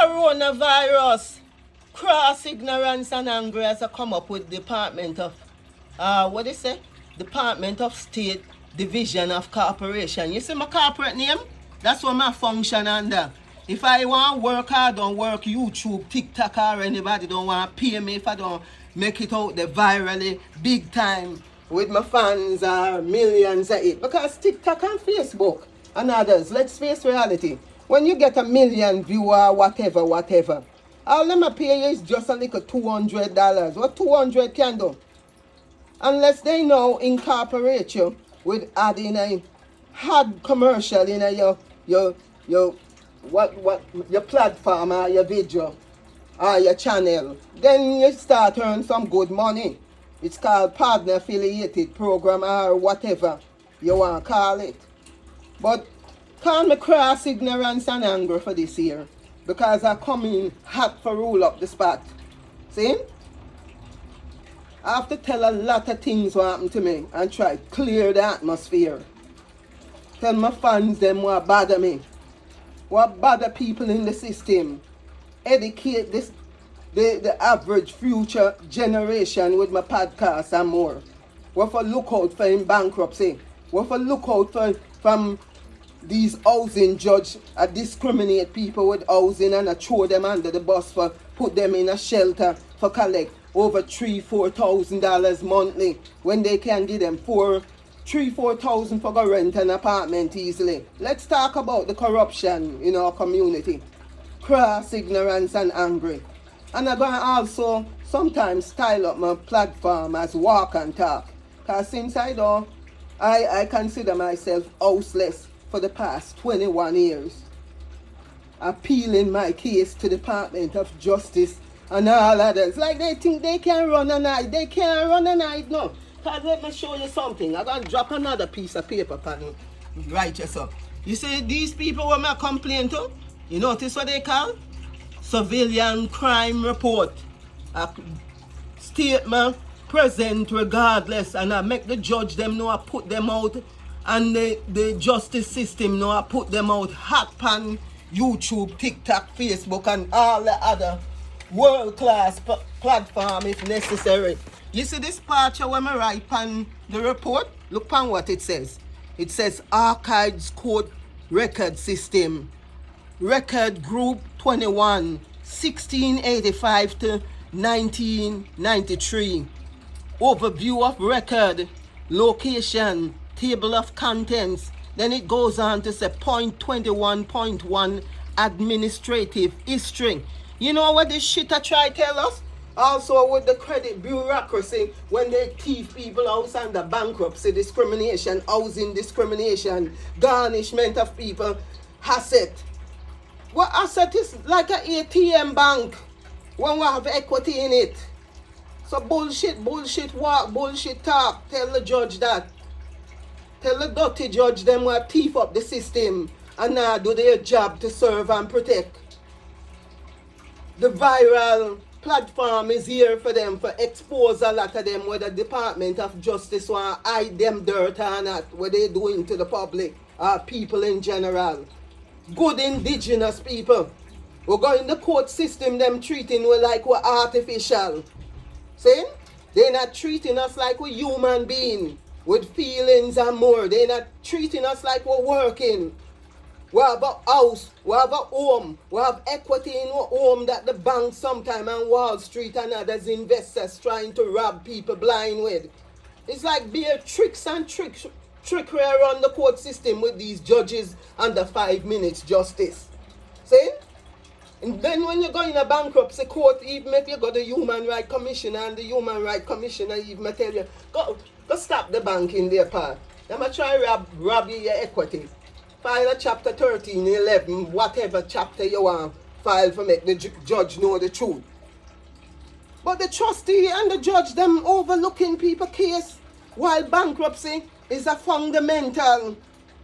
coronavirus, cross ignorance and anger as I come up with Department of, what they say? Department of State Division of Corporation. You see my corporate name? That's what my function under. If I want to work, I don't work YouTube, TikTok, or anybody don't want to pay me if I don't make it out there virally, big time, with my fans or millions of it. Because TikTok and Facebook and others, let's face reality. When you get a million viewer, whatever, all them a pay you is just a little $200. What 200 can do? Unless they now incorporate you with adding a hard commercial in your platform or your video or your channel, then you start earning some good money. It's called partner affiliated program or whatever you want to call it. But call me cross ignorance and anger for this year, because I come in hot for rule up the spot. See? I have to tell a lot of things what happened to me and try to clear the atmosphere. Tell my fans them what bother me, what bother people in the system. Educate the average future generation with my podcast and more. What for look out for in bankruptcy. What for look out for from these housing judge discriminate people with housing and throw them under the bus for put them in a shelter for collect over $3,000-4,000 monthly when they can give them $4,000 for go rent an apartment easily. Let's talk about the corruption in our community. Cross ignorance and angry. And I'm going to also sometimes style up my platform as walk and talk. Because since I consider myself houseless for the past 21 years. Appealing my case to the Department of Justice and all others. Like they think they can run a night. They can't run a night, no. Because let me show you something. I'm going to drop another piece of paper on you. Write this up. You see these people when I complain to? You notice what they call? Civilian crime report. A statement present regardless, and I make the judge them know I put them out, and the justice system know I put them out hot pan YouTube, TikTok, Facebook, and all the other world-class platform if necessary. You see this part here when I write on the report? Look on what it says. It says Archives Court Record System. Record Group 21, 1685 to 1993. Overview of record, location, table of contents. Then it goes on to say point 21.1 administrative history. You know what this shit I try to tell us? Also with the credit bureaucracy, when they thief people house under bankruptcy, discrimination, housing discrimination, garnishment of people, asset. What asset is like an ATM bank when we have equity in it. So bullshit walk, bullshit talk. Tell the judge that. Tell the dirty judge them will thief up the system and now do their job to serve and protect. The viral platform is here for them for expose a lot of them where the Department of Justice want to hide them dirt or not, what they doing to the public or people in general. Good indigenous people. We go in the court system, them treating we like we're artificial. See? They're not treating us like we're human beings with feelings and more. They're not treating us like we're working. We have a house, we have a home, we have equity in our home that the bank sometime and Wall Street and others investors trying to rob people blind with. It's like bare tricks and trickery around the court system with these judges under 5 minutes justice. See? And then when you go in a bankruptcy court, even if you got the Human Rights Commissioner and the Human Rights Commissioner even tell you, go stop the bank in their part. They might try rob you your equity. File a chapter 13, 11, whatever chapter you want, file for make the judge know the truth. But the trustee and the judge, them overlooking people case, while bankruptcy is a fundamental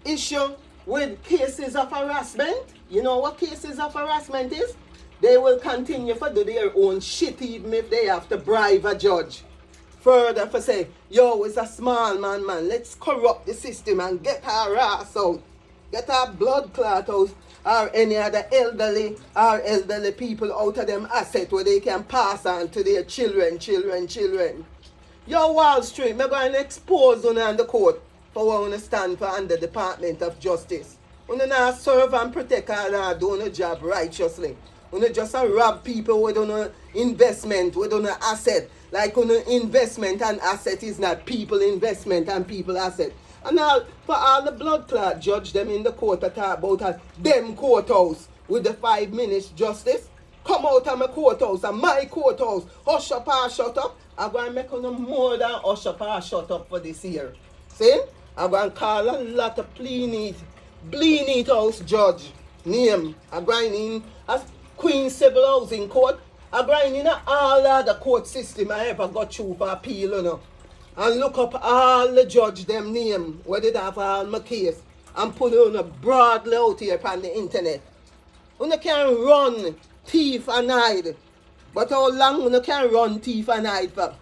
issue with cases of harassment. You know what cases of harassment is? They will continue to do their own shit even if they have to bribe a judge. Further for say, yo, it's a small man, let's corrupt the system and get our ass out. Get our blood clot out or any other elderly people out of them asset where they can pass on to their children. Your Wall Street, me going to expose on the court for what you stand for under Department of Justice. You not serve and protect and do no job righteously. You just rob people with no investment, with no asset. Like investment and asset is not people investment and people asset. And all, for all the blood clot judge them in the court to talk about them courthouse with the 5 minutes justice. Come out of my courthouse and my courthouse. Hush up or shut up. I'm going to make more than hush up or shut up for this year. See? I'm going to call a lot of bleed it house judge name. I'm going in as Queen Civil Housing Court. I'm going in all other court system I ever got through for appeal, you know. And look up all the judge them name where they have all my case and put it on a broadly out here on the internet. You can run thief and hide. But how long you can run thief and hide for?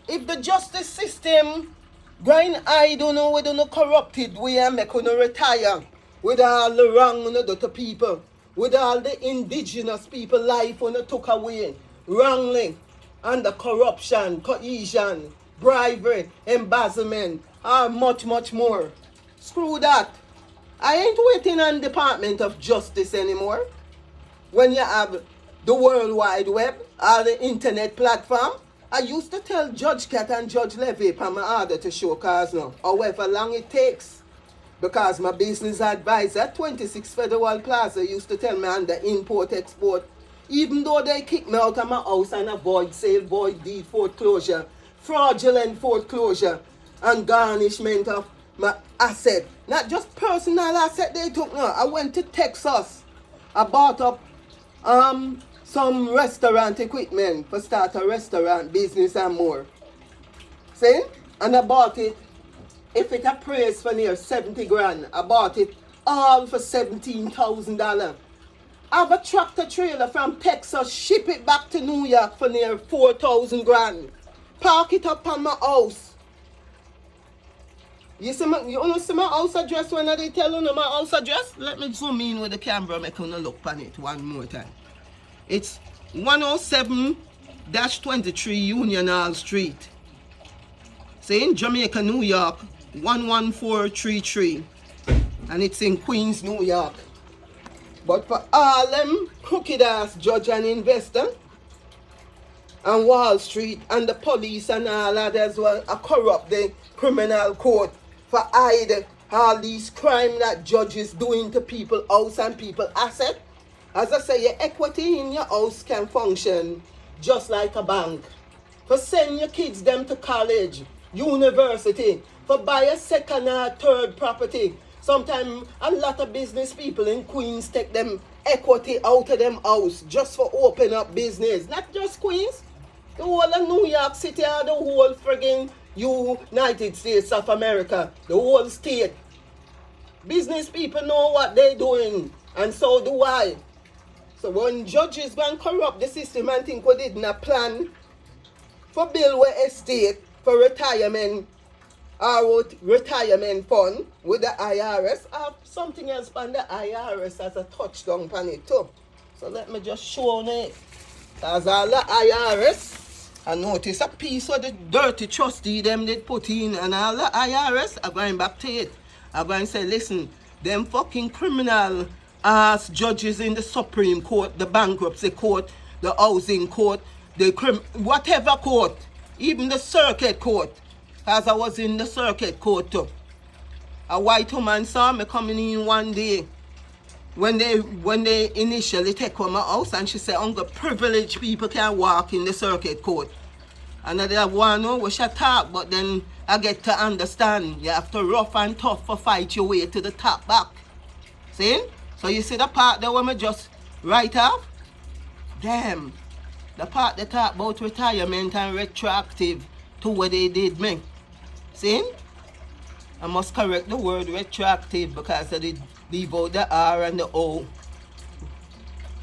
If the justice system going hide we don't corrupted we and make you retire with all the wrong you do to people, with all the indigenous people life you took away wrongly, and the corruption, cohesion, bribery, embezzlement, and much more. Screw that. I ain't waiting on Department of Justice anymore. When you have the World Wide Web or the internet platform, I used to tell Judge Cat and Judge Levy for my order to show cars now, however long it takes. Because my business advisor at 26 Federal Plaza used to tell me under import-export, even though they kicked me out of my house and avoid sale, void deed foreclosure, fraudulent foreclosure, and garnishment of my asset. Not just personal asset they took, no. I went to Texas. I bought up some restaurant equipment for start a restaurant business and more. See? And I bought it. If it appraised for near 70 grand, I bought it all for $17,000. I have a tractor trailer from Texas, ship it back to New York for near 4,000 grand. Park it up on my house. You want to see my house address when I tell you my house address? Let me zoom in with the camera, make you look on it one more time. It's 107-23 Union Hall Street. See, in Jamaica, New York, 11433. And it's in Queens, New York. But for all them crooked ass judge and investor, and Wall Street and the police and all that as well, are corrupt the criminal court for hide all these crime that judges doing to people house and people asset. As I say, your equity in your house can function just like a bank. For send your kids them to college, university, for buy a second or third property. Sometimes a lot of business people in Queens take them equity out of them house just for open up business. Not just Queens, the whole of New York City or the whole friggin' United States of America, the whole state. Business people know what they're doing, and so do I. So when judges go and corrupt the system and think we didn't a plan for build a estate for retirement or retirement fund with the IRS, I have something else on the IRS as a touchdown on it too. So let me just show it. Because all the IRS, I notice a piece of the dirty trustee them they put in, and all the IRS are going back to it. I'm going to say, listen, them fucking criminal ass judges in the Supreme Court, the bankruptcy court, the housing court, the whatever court, even the circuit court, as I was in the circuit court too. A white woman saw me coming in one day when they initially take over my house, and she said, "Uncle, privileged people can walk in the circuit court." And I want to know what she talk, but then I get to understand you have to rough and tough for fight your way to the top back. See? So you see the part that when I just write off? Damn. The part that talk about retirement and retroactive to what they did me. See? I must correct the word retroactive because I did leave out the R and the O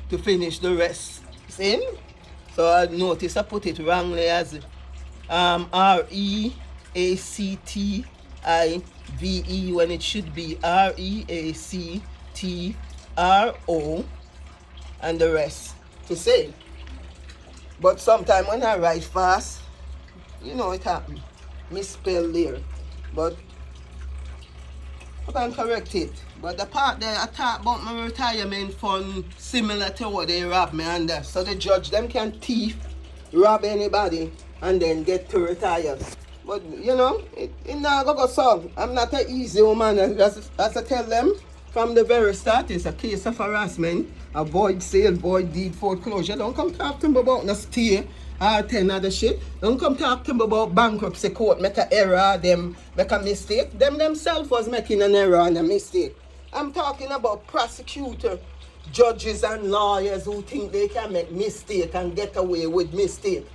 to finish the rest. See? So I notice I put it wrongly as REACTIVE when it should be REACTIVE. RO and the rest to say. But sometimes when I write fast, you know it happens. Misspell there. But I can correct it. But the part there I talk about my retirement fund similar to what they rob me under. So the judge them can thief, rob anybody and then get to retire. But you know, it not go so. I'm not an easy woman as I tell them from the very start. It's a case of harassment, avoid sale, void deed, foreclosure. Don't come talk to me about no stay or 10 other shit. Don't come talk to me about bankruptcy court, make an error, them make a mistake. Them themselves was making an error and a mistake. I'm talking about prosecutor, judges and lawyers who think they can make mistake and get away with mistake.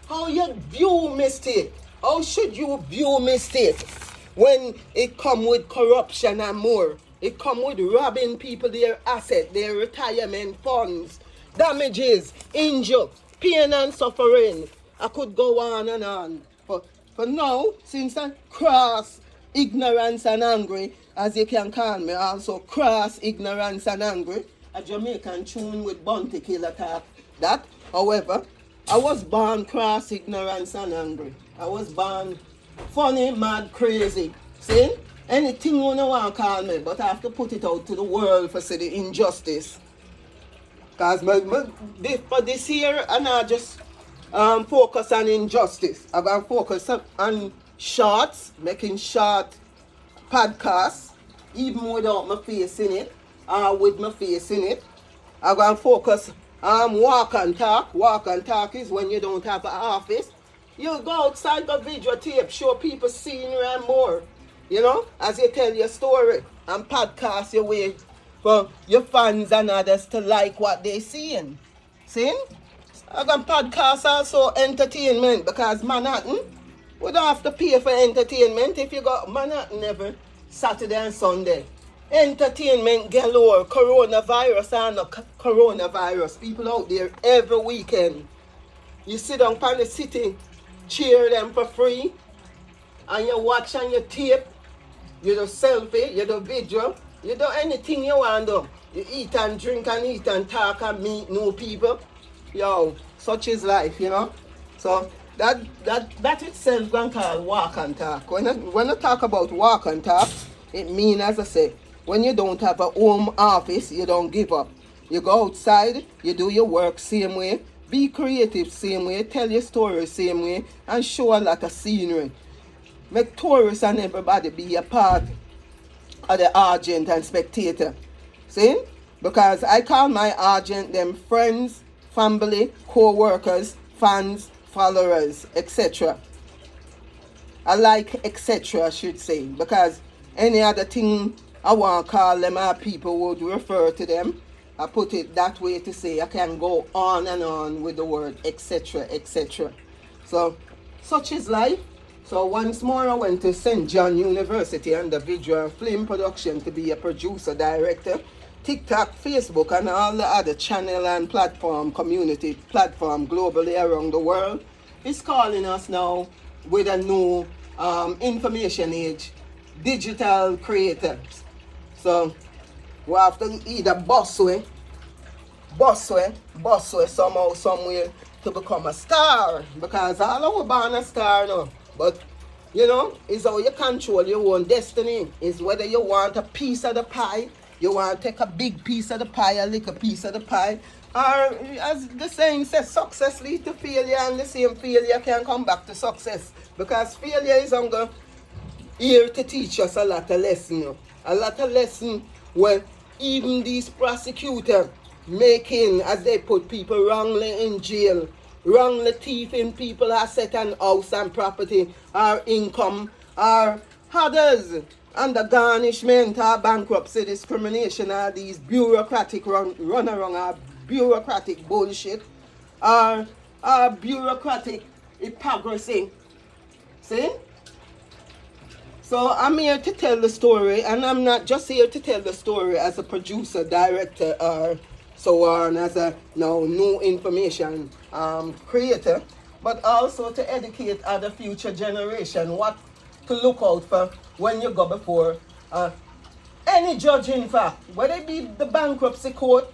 How you view mistake? How should you view mistake when it come with corruption and more? It come with robbing people their asset, their retirement funds, damages, injury, pain and suffering. I could go on and on. For now, since I'm cross, ignorance and angry, as you can call me, also cross, ignorance and angry, a Jamaican tune with Bounty Killer talk. That, however, I was born cross, ignorance and angry. I was born funny, mad, crazy. See? Anything you want to call me, but I have to put it out to the world for see the injustice. Because for this year, I'm not just focus on injustice. I'm going to focus on shorts, making short podcasts, even without my face in it, or with my face in it. I'm going to focus on walk and talk. Walk and talk is when you don't have an office. You go outside the videotape, show people scenery and more. You know, as you tell your story and podcast your way for your fans and others to like what they seeing. See? I got podcast also entertainment because Manhattan, we don't have to pay for entertainment if you got Manhattan every Saturday and Sunday. Entertainment galore, coronavirus and no coronavirus. People out there every weekend. You sit down on the city, cheer them for free, and you watch and you tape, you do selfie, you do video, you do anything you want to do. You eat and drink and eat and talk and meet new people. Yo, such is life, you know. So that itself going to call walk and talk. When I talk about walk and talk, it means, as I say, when you don't have a home office, you don't give up. You go outside, you do your work same way, be creative same way, tell your story same way, and show a lot of scenery. Make tourists and everybody be a part of the audience and spectator. See? Because I call my audience them friends, family, co-workers, fans, followers, etc. I like etc. I should say. Because any other thing I want to call them, our people would refer to them. I put it that way to say I can go on and on with the word etc. etc. So, such is life. So once more I went to St. John University under video and film production to be a producer, director, TikTok, Facebook and all the other channel and platform, community platform globally around the world is calling us now with a new information age, digital creators. So we have to either boss way somehow, somewhere to become a star, because all our born a star now. But you know, it's how you control your own destiny. It's whether you want a piece of the pie, you want to take a big piece of the pie, a little piece of the pie, or as the saying says, success leads to failure, and the same failure can come back to success. Because failure is here to teach us a lot of lessons. A lot of lessons where even these prosecutors making, as they put people wrongly in jail, wrongly thieving people asset and house and property or income, or others under garnishment or bankruptcy, discrimination, or these bureaucratic run around or bureaucratic bullshit or bureaucratic hypocrisy. See? So I'm here to tell the story, and I'm not just here to tell the story as a producer, director, or so on, as a new information creator, but also to educate other future generation what to look out for when you go before a Any judge, in fact, whether it be the bankruptcy court,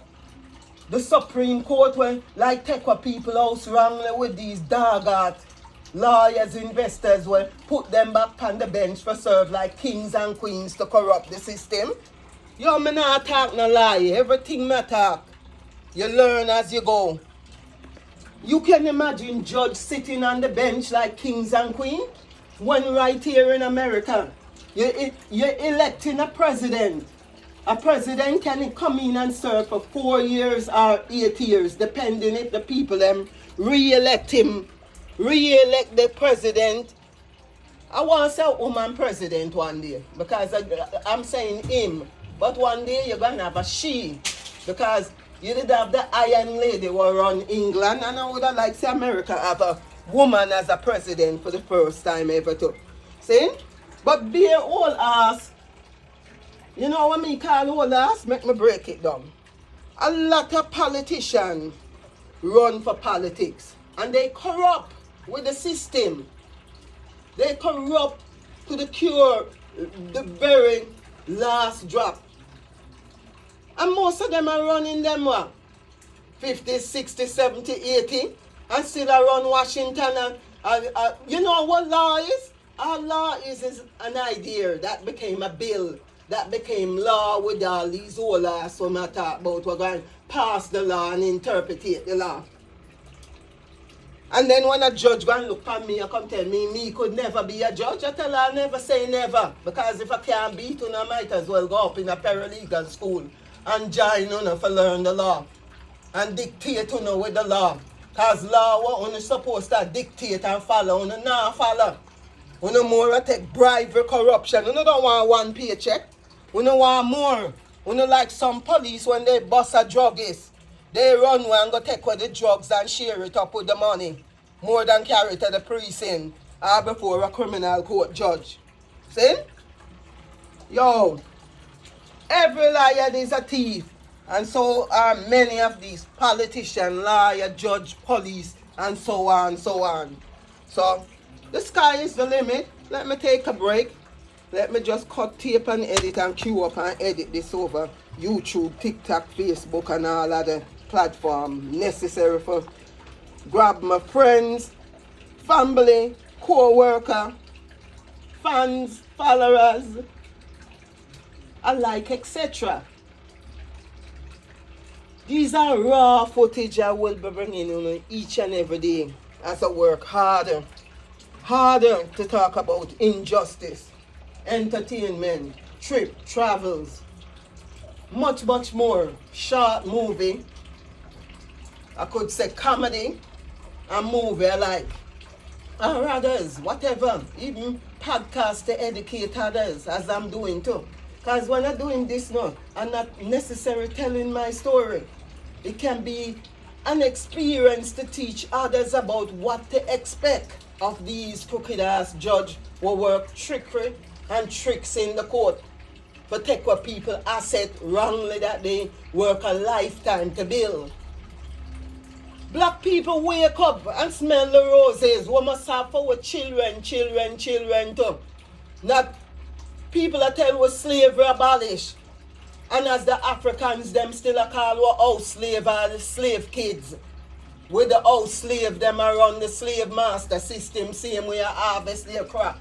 the Supreme Court, when like take what people house wrongly with these dog lawyers, investors, will put them back on the bench for serve like kings and queens to corrupt the system. Yo, me not talk no lie. Everything me talk, you learn as you go. You can imagine judge sitting on the bench like kings and queens when right here in America, you're electing a president. A president can come in and serve for 4 years or 8 years, depending if the people re-elect him, re-elect the president. I want to say woman president one day, because I'm saying him, but one day you're going to have a she, because you did have the Iron Lady who run England, and I would have liked to see America have a woman as a president for the first time ever too. See? But be an old ass. You know what me call old ass? Make me break it down. A lot of politicians run for politics, and they corrupt with the system. They corrupt to the cure, the very last drop. And most of them are running them what? 50, 60, 70, 80, and still around Washington. And you know what law is? Our law is an idea that became a bill, that became law with all these old laws. So I talk about we're going to pass the law and interpret the law. And then when a judge go and look at me and come tell me could never be a judge, I tell her I'll never say never. Because if I can't beat you, I might as well go up in a paralegal school and join you for learn the law. And dictate you with the law. Because law what you're supposed to dictate and follow, you not follow. You no more take bribery, corruption. You don't want one paycheck. You don't want more. You know like some police when they bust a druggist. They run away and go take away the drugs and share it up with the money. More than carry it to the precinct or before a criminal court judge. See? Yo, every liar is a thief. And so are many of these politicians, lawyer, judge, police, and so on, so on. So, the sky is the limit. Let me take a break. Let me just cut tape and edit and queue up and edit this over YouTube, TikTok, Facebook, and all other platforms necessary for grab my friends, family, co-worker, fans, followers, alike, etc. These are raw footage I will be bringing you each and every day as I work harder to talk about injustice, entertainment, trip, travels, much more. Short movie, I could say comedy and movie alike, or others, whatever, even podcast to educate others, as I'm doing too. Because when I'm doing this now, I'm not necessarily telling my story. It can be an experience to teach others about what to expect of these crooked ass judge who work trickery and tricks in the court for take what people asset wrongly that they work a lifetime to build. Black people wake up and smell the roses. We must have for our children too. Not people that tell us slavery abolished. And as the Africans, them still are called house slave or the slave kids. With the house slave, them around the slave master system, same way I harvest their crop.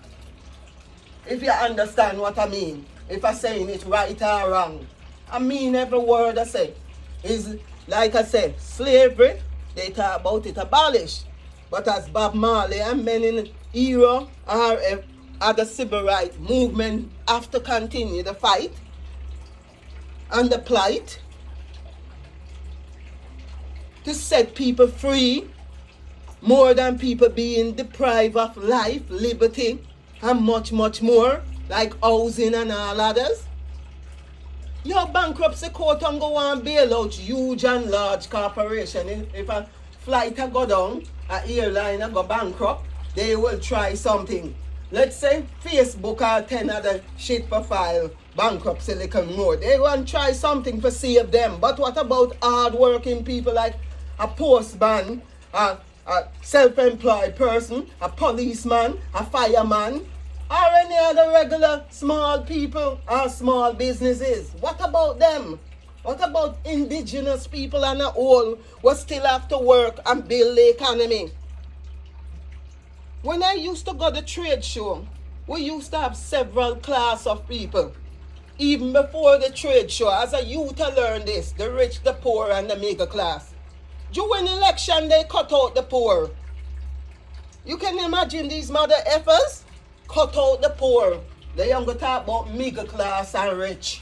If you understand what I mean, if I'm saying it right or wrong. I mean every word I say. Is like I say, slavery, they talk about it abolished. But as Bob Marley and men in era or other civil rights movement have to continue the fight and the plight to set people free, more than people being deprived of life, liberty, and much more, like housing and all others. Your bankruptcy court and go and bail out huge and large corporation. If a flight go down, an airline go bankrupt, they will try something. Let's say Facebook or 10 other shit for file bankruptcy little more. They want to try something to save them. But what about hard-working people like a postman, a self-employed person, a policeman, a fireman, Or any other regular small people or small businesses? What about them? What about indigenous people and all who still have to work and build the economy? When I used to go to trade show, we used to have several class of people. Even before the trade show, as a youth I learned this, the rich, the poor, and the middle class. During election, they cut out the poor. You can imagine these mother effers cut out the poor. They don't go talk about middle class and rich.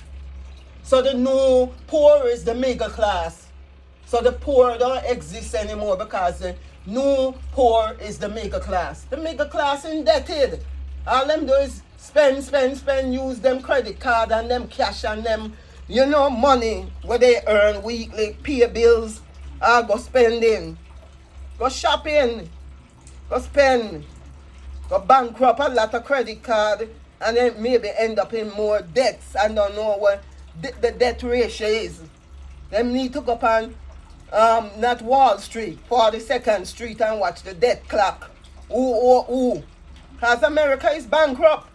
So the new poor is the middle class. So the poor don't exist anymore because the new poor is the middle class. The middle class indebted. All them do is spend, use them credit card and them cash and them, money where they earn weekly, pay bills, or go spending, go shopping, go spend, go bankrupt a lot of credit card, and then maybe end up in more debts and don't know what the debt ratio is. Them need to go up on not Wall Street, 42nd Street and watch the debt clock. Ooh. Because America is bankrupt.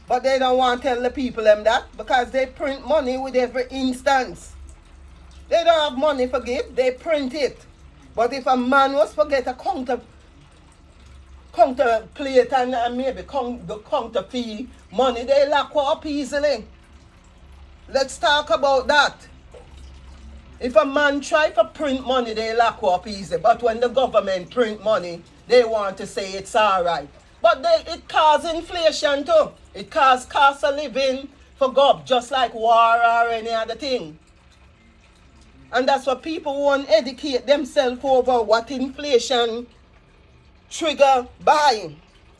But they don't want to tell the people them that because they print money with every instance. They don't have money for give, they print it. But if a man was forget a counterplate and maybe the counterfeit money, they lock up easily. Let's talk about that. If a man try to print money, they lock up easy. But when the government print money, they want to say it's all right. But it causes inflation too. It causes cost of living for go up just like war or any other thing. And that's what people want to educate themselves over what inflation trigger by.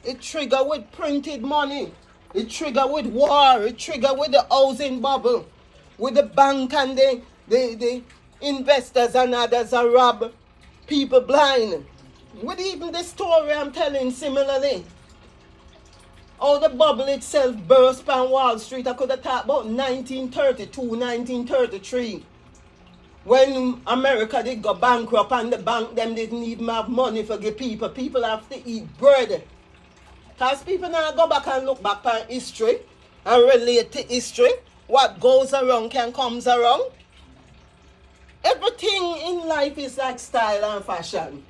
It trigger with printed money. It trigger with war. It trigger with the housing bubble. With the bank and the investors and others are rob people blind. With even the story I'm telling similarly. How the bubble itself burst on Wall Street. I could have talked about 1932, 1933. When America did go bankrupt and the bank them didn't even have money for the people. People have to eat bread. Because people now go back and look back on history and relate to history. What goes around can comes around. Everything in life is like style and fashion.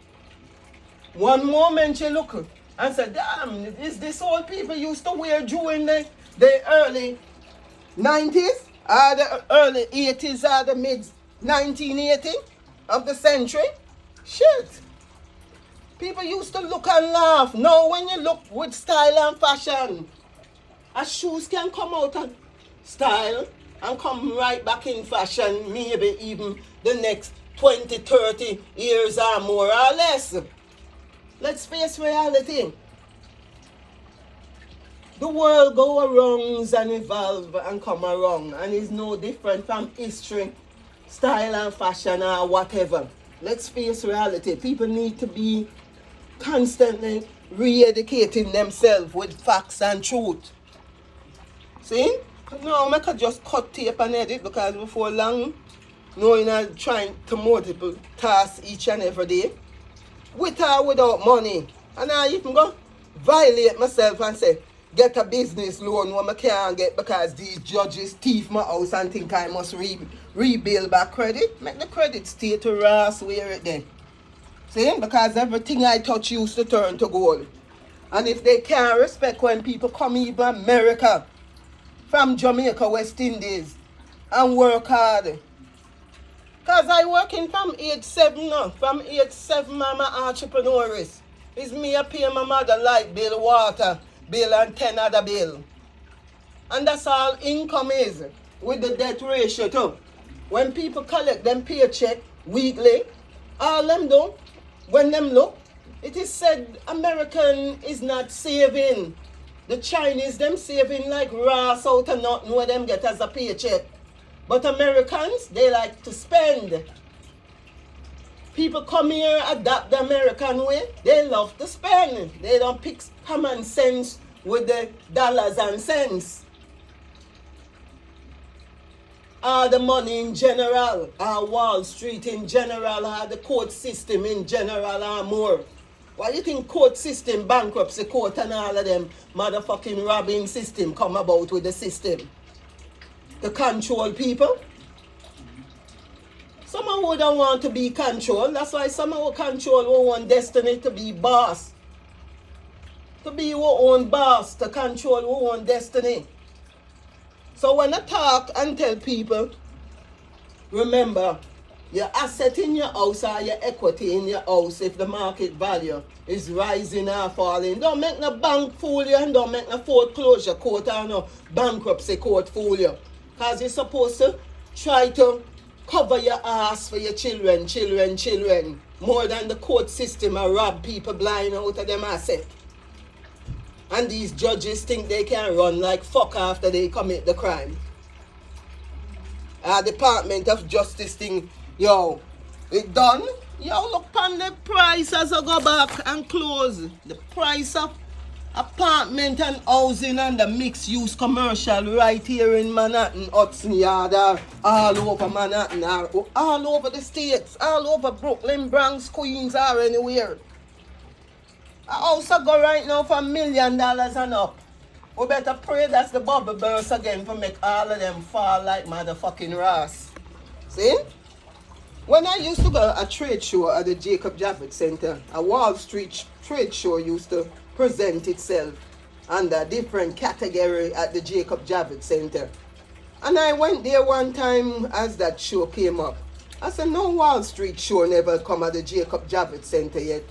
One moment you look and say, damn, is this all people used to wear during the early 90s or the early 80s or the mid 1980 of the century? Shit. People used to look and laugh. Now when you look with style and fashion, shoes can come out of style and come right back in fashion, maybe even the next 20, 30 years or more or less. Let's face reality. The world go around and evolve and come around and is no different from history, style and fashion or whatever. Let's face reality. People need to be constantly re-educating themselves with facts and truth. See? No, I can just cut tape and edit because before long, knowing I'm trying to multiple tasks each and every day. With or without money. And I even go violate myself and say, get a business loan when I can't get because these judges thief my house and think I must rebuild back credit. Make the credit stay to Ross where it then. See? Because everything I touch used to turn to gold. And if they can't respect when people come even America, from Jamaica, West Indies, and work hard. Because I working from age 7 now. From age 7, I'm an entrepreneurist. It's me I pay my mother light bill, water bill, and 10 other bill. And that's all income is. With the debt ratio too. When people collect them paycheck weekly, all them do, when them look, it is said American is not saving. The Chinese, them saving like Ross out of nothing where them get as a paycheck. But Americans, they like to spend. People come here, adapt the American way. They love to spend. They don't pick common sense with the dollars and cents. Or the money in general, or Wall Street in general, or the court system in general, or more. Why you think court system, bankruptcy court and all of them motherfucking robbing system come about with the system? To control people? Some of who don't want to be controlled. That's why some of who control who want destiny to be boss. To be who own boss, to control who own destiny. So when I talk and tell people, remember, your asset in your house or your equity in your house, if the market value is rising or falling, don't make no bank fool you and don't make no foreclosure court or no bankruptcy court fool you. Because you're supposed to try to cover your ass for your children, more than the court system and rob people blind out of them asset. And these judges think they can run like fuck after they commit the crime. Department of Justice thing, yo, it done? Yo, look on the price as I go back and close. The price of apartment and housing and the mixed use commercial right here in Manhattan, Hudson Yard, all over Manhattan, all over the states, all over Brooklyn, Bronx, Queens, or anywhere. I also go right now for $1 million and up. We better pray that's the bubble burst again for make all of them fall like motherfucking Ross. See? When I used to go to a trade show at the Jacob Javits Center, a Wall Street trade show used to present itself under different category at the Jacob Javits Center. And I went there one time as that show came up. I said, no Wall Street show never come at the Jacob Javits Center yet.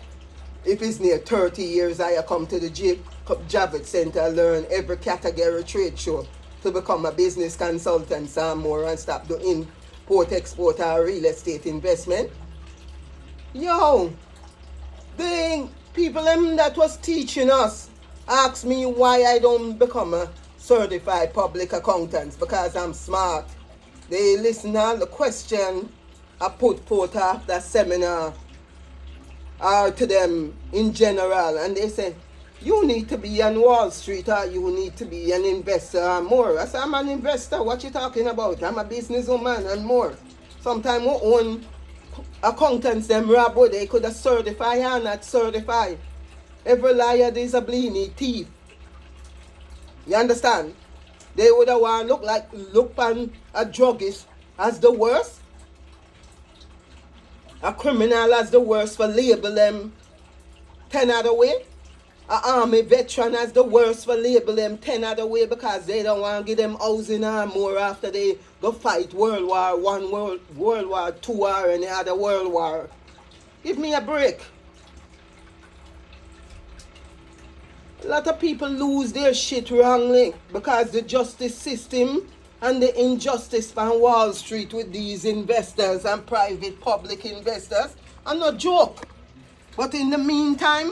If it's near 30 years, I come to the Jacob Javits Center and learn every category trade show to become a business consultant some more and stop doing import, export, or real estate investment. Yo, the people that was teaching us asked me why I don't become a certified public accountant, because I'm smart. They listen to all the question I put forth after seminar to them in general, and they say, you need to be on Wall Street or you need to be an investor or more. I say, I'm an investor, what you talking about? I'm a businesswoman and more. Sometimes we own accountants, them rob, they could have certified or not certified. Every liar is a bleeding thief. You understand? They would have want look on a druggist as the worst. A criminal as the worst for label them 10 other way. An army veteran as the worst for label them 10 other way because they don't want to give them housing or more after they go fight World War I, World War II or any other world war. Give me a break. A lot of people lose their shit wrongly because the justice system and the injustice on Wall Street with these investors and private public investors are no joke. But in the meantime,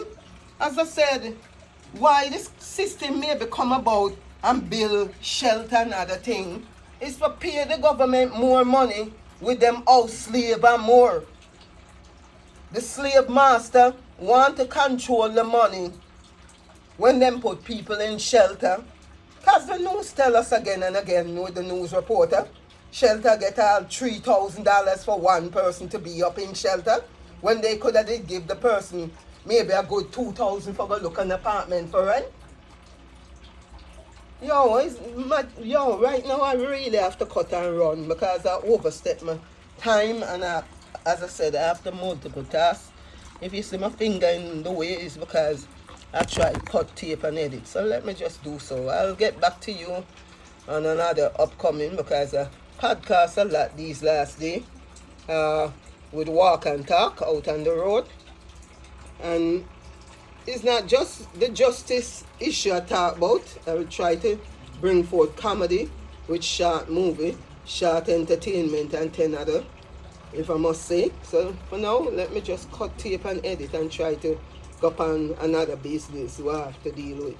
as I said, why this system may become about and build shelter and other thing is for pay the government more money with them house slave and more. The slave master want to control the money when them put people in shelter. Because the news tell us again and again with the news reporter, shelter get all $3,000 for one person to be up in shelter, when they could have did give the person maybe a good $2,000 for go look an apartment for rent. Yo, right now I really have to cut and run because I overstep my time and as I said, I have to multiple tasks. If you see my finger in the way, it's because I try to cut tape and edit. So let me just do so. I'll get back to you on another upcoming because I podcast a lot these last days with walk and talk out on the road. And it's not just the justice issue I talk about. I will try to bring forth comedy with short movie, short entertainment and 10 other, if I must say. So for now, let me just cut tape and edit and try to go on another business we have to deal with.